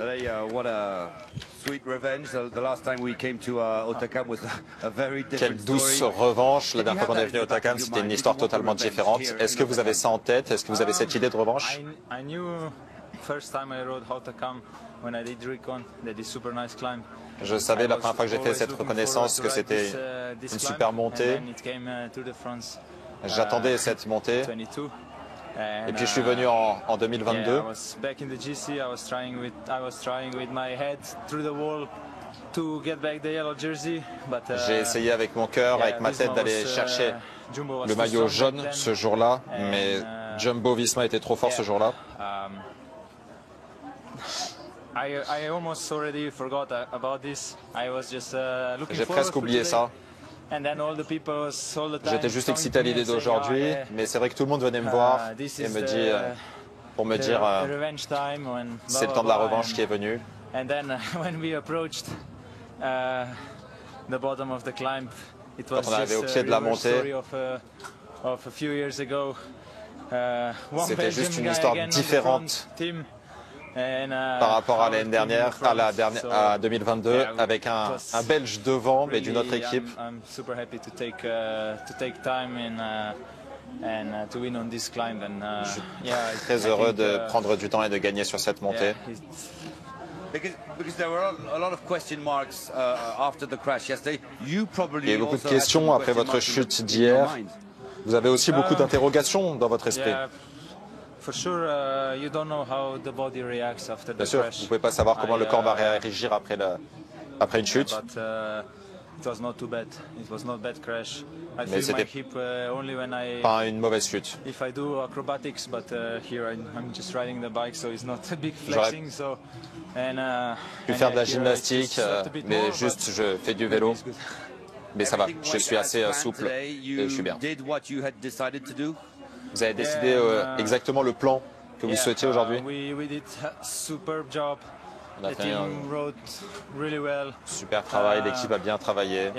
What a sweet revenge. The last time we came to Otakam was a very different Quelle douce revanche. La dernière fois qu'on est venu à Otakam, c'était une histoire totalement différente. Est-ce que vous avez ça en tête? Est-ce que vous avez cette idée de revanche? I knew first time I rode Otakam when I did recon that is super nice climb. Je savais la première fois que j'ai fait cette reconnaissance que c'était une super montée. J'attendais cette montée. Et puis je suis venu en 2022. J'ai essayé avec mon cœur, avec ma tête d'aller chercher le maillot jaune ce jour-là, mais Jumbo Visma était trop fort ce jour-là. J'ai presque oublié ça. J'étais juste excité à l'idée d'aujourd'hui, mais c'est vrai que tout le monde venait me voir et me dire, pour me dire c'est le temps de la revanche qui est venu. Quand on arrivait au pied de la montée, c'était juste une histoire différente par rapport à l'année dernière, à 2022, avec un Belge devant, mais d'une autre équipe. Je suis très heureux de prendre du temps et de gagner sur cette montée. Il y a eu beaucoup de questions après votre chute d'hier. Vous avez aussi beaucoup d'interrogations dans votre esprit. Bien sûr, vous ne pouvez pas savoir comment le corps va réagir après une chute. Mais c'était pas une mauvaise chute. J'aurais pu faire de la gymnastique, mais juste je fais du vélo. Mais ça va, je suis assez souple et je suis bien. Vous avez décidé exactement le plan que vous souhaitiez aujourd'hui? On a fait un super travail, l'équipe a bien travaillé.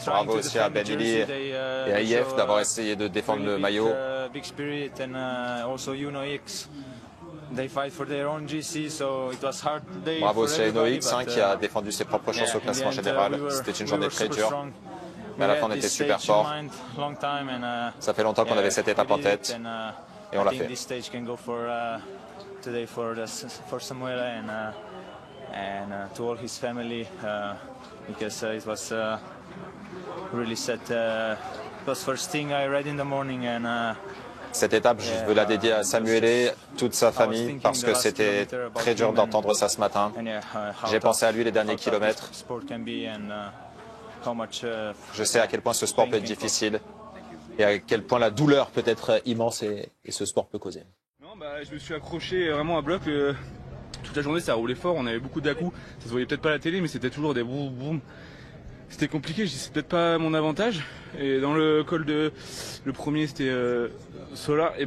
Bravo aussi à Ben Healy et à IF d'avoir essayé de défendre le maillot. Bravo aussi à UnoX qui a défendu ses propres chances au classement général. C'était une journée très dure. Mais à la fin, on était super fort. Ça fait longtemps qu'on avait cette étape en tête et on l'a fait. Cette étape, je veux la dédier à Samuel et toute sa famille parce que c'était très dur d'entendre ça ce matin. J'ai pensé à lui les derniers kilomètres. Je sais à quel point ce sport peut être difficile et à quel point la douleur peut être immense et ce sport peut causer. Non, je me suis accroché vraiment à bloc. Toute la journée, ça roulait fort. On avait beaucoup d'à-coups. Ça se voyait peut-être pas à la télé, mais c'était toujours des boum boum. C'était compliqué. C'est peut-être pas mon avantage. Et dans le col le premier, c'était Solar. Et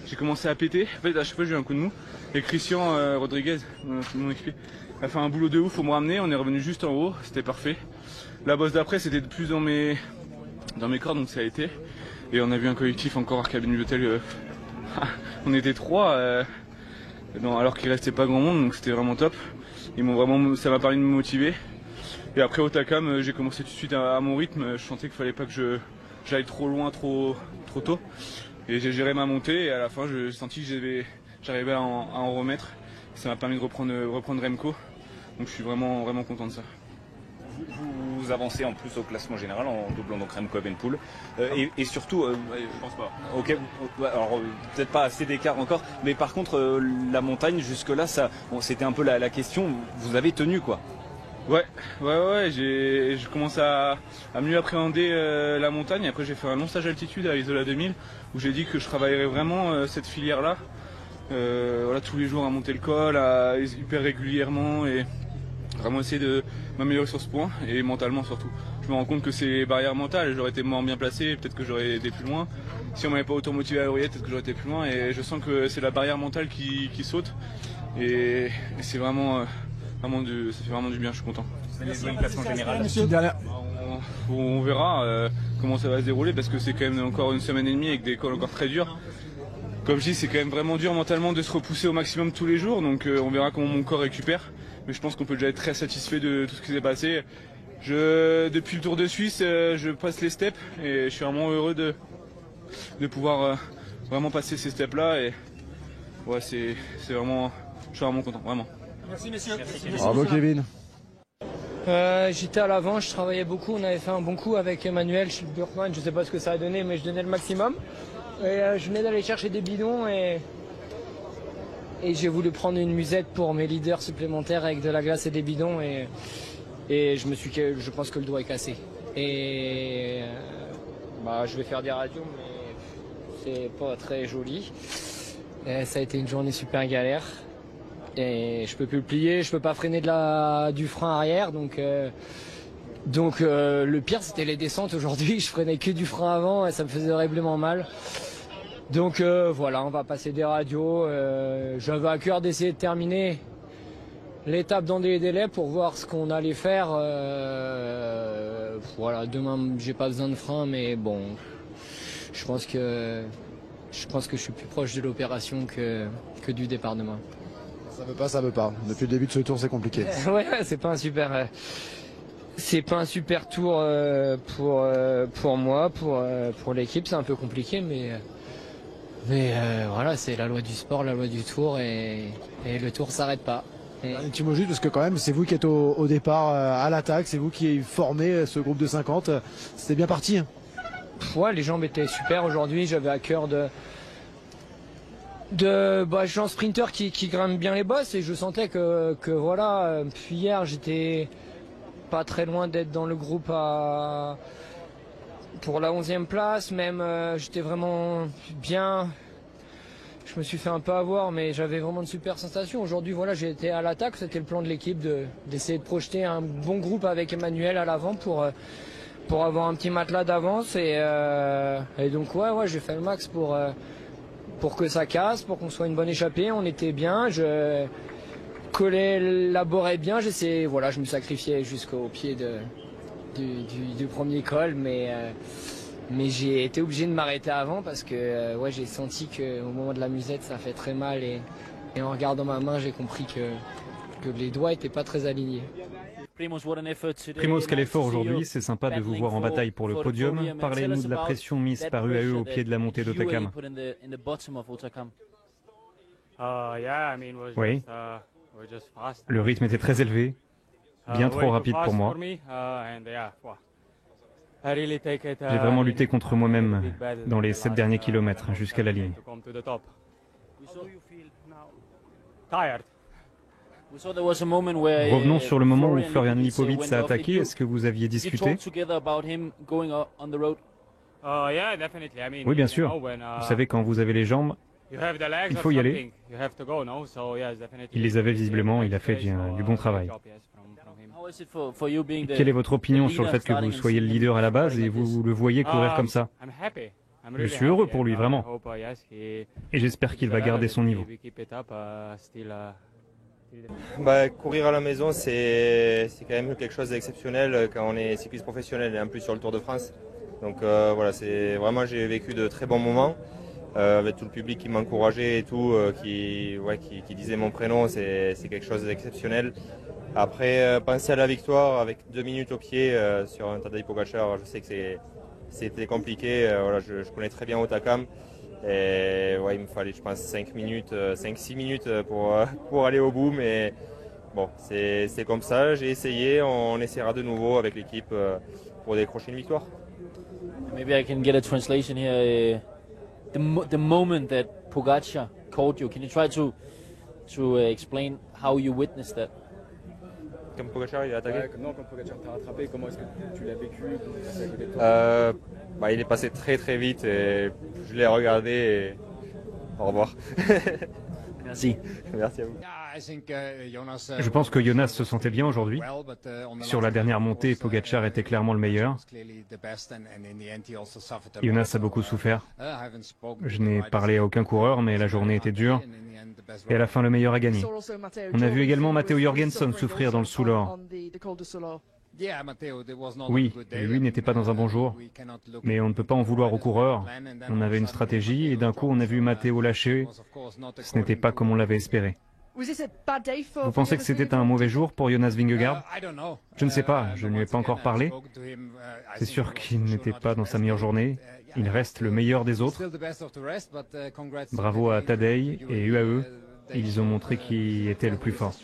j'ai commencé à péter. En fait, à chaque fois, j'ai eu un coup de mou. Et Christian Rodriguez, mon équipier, a fait un boulot de ouf pour me ramener. On est revenu juste en haut. C'était parfait. La bosse d'après, c'était plus dans mes cordes, donc ça a été. Et on a vu un collectif encore à Cabine d'Hôtel. On était trois, alors qu'il restait pas grand monde, donc c'était vraiment top. Ça m'a permis de me motiver. Et après au Otakam, j'ai commencé tout de suite à mon rythme. Je sentais qu'il fallait pas que j'aille trop loin, trop tôt. Et j'ai géré ma montée. Et à la fin, j'ai senti que j'arrivais à en remettre. Ça m'a permis de reprendre Remco. Donc je suis vraiment content de ça. Vous avancez en plus au classement général en doublant donc Remco Evenepoel et surtout, je pense pas. Ok, alors peut-être pas assez d'écart encore, mais par contre la montagne jusque là, c'était un peu la question. Vous avez tenu quoi? Ouais, j'ai commencé à mieux appréhender la montagne. Après j'ai fait un long stage d'altitude à Isola 2000 où j'ai dit que je travaillerais vraiment cette filière là. Voilà, tous les jours à monter le col, hyper régulièrement et vraiment essayer de m'améliorer sur ce point et mentalement surtout. Je me rends compte que c'est les barrières mentales, j'aurais été moins bien placé, peut-être que j'aurais été plus loin. Si on m'avait pas autant motivé à l'oreillette, peut-être que j'aurais été plus loin et je sens que c'est la barrière mentale qui saute et c'est vraiment, ça fait vraiment du bien, je suis content. Le classement général. On verra comment ça va se dérouler parce que c'est quand même encore une semaine et demie avec des cols encore très durs. comme je dis, c'est quand même vraiment dur mentalement de se repousser au maximum tous les jours, donc on verra comment mon corps récupère. Mais je pense qu'on peut déjà être très satisfait de tout ce qui s'est passé. Depuis le Tour de Suisse, je passe les steps et je suis vraiment heureux de pouvoir vraiment passer ces steps-là. Et ouais, c'est vraiment, je suis vraiment content, vraiment. Merci messieurs. Bravo Kevin. J'étais à l'avant, je travaillais beaucoup, on avait fait un bon coup avec Emmanuel Burkman, je sais pas ce que ça a donné mais je donnais le maximum. Et je venais d'aller chercher des bidons et j'ai voulu prendre une musette pour mes leaders supplémentaires avec de la glace et des bidons et je pense que le doigt est cassé. Et je vais faire des radios mais c'est pas très joli. Et ça a été une journée super galère. Et je peux plus le plier, je peux pas freiner du frein arrière, donc le pire c'était les descentes aujourd'hui, je freinais que du frein avant et ça me faisait horriblement mal. Donc voilà, on va passer des radios. J'avais à cœur d'essayer de terminer l'étape dans des délais pour voir ce qu'on allait faire. Voilà, demain j'ai pas besoin de frein, mais bon, je pense que je suis plus proche de l'opération que du départ demain. Ça veut pas. Depuis le début de ce tour, c'est compliqué. Ouais, c'est pas un super tour pour moi, pour l'équipe, c'est un peu compliqué, mais voilà, c'est la loi du sport, la loi du tour, et le tour s'arrête pas. Un petit mot juste parce que quand même, c'est vous qui êtes au départ à l'attaque, c'est vous qui formez ce groupe de 50. C'était bien parti. Ouais, les jambes étaient super aujourd'hui. J'avais à cœur je suis un sprinter qui grimpe bien les bosses et je sentais que voilà. Puis hier j'étais pas très loin d'être dans le groupe pour la 11e place, même j'étais vraiment bien. Je me suis fait un peu avoir, mais j'avais vraiment de super sensations. Aujourd'hui voilà, j'ai été à l'attaque, c'était le plan de l'équipe d'essayer de projeter un bon groupe avec Emmanuel à l'avant pour avoir un petit matelas d'avance et donc ouais j'ai fait le max pour que ça casse, pour qu'on soit une bonne échappée. On était bien, je collaborais bien, voilà, je me sacrifiais jusqu'au pied du premier col, mais j'ai été obligé de m'arrêter avant parce que ouais, j'ai senti qu'au moment de la musette ça fait très mal et en regardant ma main j'ai compris que les doigts étaient pas très alignés. Primoz, quel effort aujourd'hui, c'est sympa de vous voir en bataille pour le podium. Parlez-nous de la pression mise par UAE au pied de la montée d'Hautacam. Oui, le rythme était très élevé, bien trop rapide pour moi. J'ai vraiment lutté contre moi-même dans les 7 derniers kilomètres jusqu'à la ligne. Revenons sur le moment où Florian Lipowitz a attaqué. Est-ce que vous aviez discuté? Oui, bien sûr. Vous savez, quand vous avez les jambes, il faut y aller. Il les avait visiblement, il a fait du bon travail. Quelle est votre opinion sur le fait que vous soyez le leader à la base et vous le voyez courir comme ça? Je suis heureux pour lui, vraiment. Et j'espère qu'il va garder son niveau. Courir à la maison, c'est quand même quelque chose d'exceptionnel quand on est cycliste professionnel et en plus sur le Tour de France. Donc voilà, vraiment j'ai vécu de très bons moments avec tout le public qui m'encourageait et tout, qui disait mon prénom, c'est quelque chose d'exceptionnel. Après, penser à la victoire avec 2 minutes au pied sur un Tadej Pogačar, je sais que c'était compliqué. Voilà, je connais très bien Hautacam. Et ouais, il me fallait, je pense, 5-6 minutes pour aller au bout, mais bon, c'est comme ça, j'ai essayé, on essaiera de nouveau avec l'équipe pour décrocher une victoire. Maybe I can get a translation here. The moment that Pogačar caught you, can you try to explain how you witnessed that? Comme Pogačar il a attaqué? Non, quand Pogačar t'a rattrapé, comment est-ce que tu l'as vécu? Il est passé très très vite et je l'ai regardé et au revoir. Merci. Merci à vous. Je pense que Jonas se sentait bien aujourd'hui. Sur la dernière montée, Pogačar était clairement le meilleur. Jonas a beaucoup souffert. Je n'ai parlé à aucun coureur, mais la journée était dure. Et à la fin, le meilleur a gagné. On a vu également Matteo Jorgensen souffrir dans le Soulor. Oui, lui n'était pas dans un bon jour, mais on ne peut pas en vouloir aux coureurs. On avait une stratégie et d'un coup on a vu Matteo lâcher. Ce n'était pas comme on l'avait espéré. Vous pensez que c'était un mauvais jour pour Jonas Vingegaard? Je ne sais pas, je ne lui ai pas encore parlé. C'est sûr qu'il n'était pas dans sa meilleure journée. Il reste le meilleur des autres. Bravo à Tadej et UAE. Ils ont montré qui était le plus fort.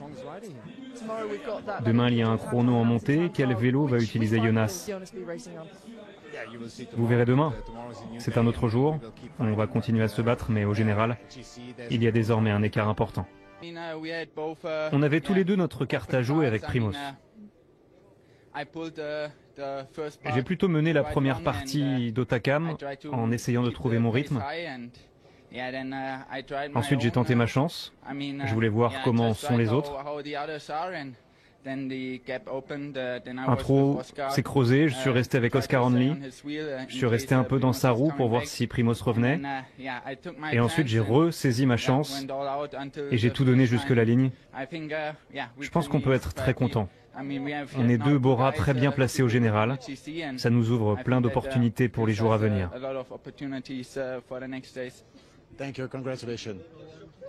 Demain, il y a un chrono en montée. Quel vélo va utiliser Jonas? Vous verrez demain. C'est un autre jour. On va continuer à se battre, mais au général, il y a désormais un écart important. On avait tous les deux notre carte à jouer avec Primoz. J'ai plutôt mené la première partie d'Otakam en essayant de trouver mon rythme. Ensuite, j'ai tenté ma chance. Je voulais voir comment sont les autres. Un trou s'est creusé, je suis resté avec Oscar Onley. Je suis resté un peu dans sa roue pour voir si Primoz revenait. Et ensuite, j'ai ressaisi ma chance et j'ai tout donné jusque la ligne. Je pense qu'on peut être très content. On est deux Bora très bien placés au général. Ça nous ouvre plein d'opportunités pour les jours à venir. Thank you, congratulations.